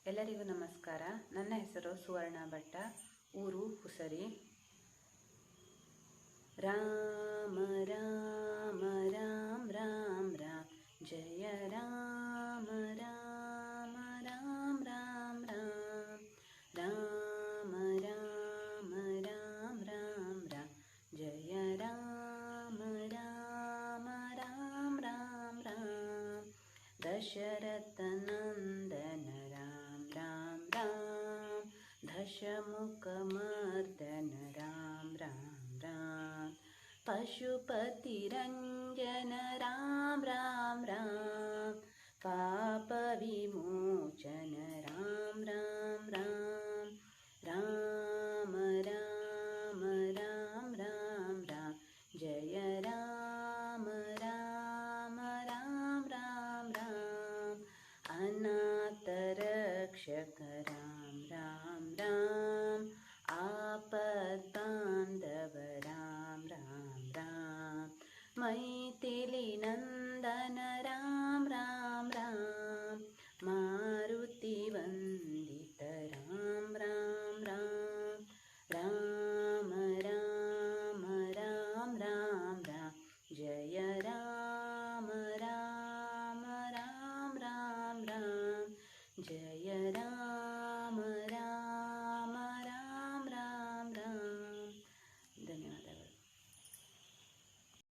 ಎಲ್ಲರಿಗೂ ನಮಸ್ಕಾರ. ನನ್ನ ಹೆಸರು ಸುವರ್ಣ ಭಟ್ಟ, ಊರು ಹುಸರಿ. ರಾಮ ರಾಮ ರಾಮ ರಾಮ ರಾಮ ಜಯ ರಾಮ ರಾಮ ರಾಮ ರಾಮ ರಾಮ ರಾಮ ರಾಮ ರಾಮ ರಾಮ ರಾಮ ಜಯ ರಾಮ ರಾಮ ರಾಮ ರಾಮ ರಾಮ ದಶರಥ ನಂದನ राम राम राम दशमुखमर्दन राम राम राम पशुपति रंजन राम राम राम पाप विमोचन राम राम राम राम राम राम राम राम जय राम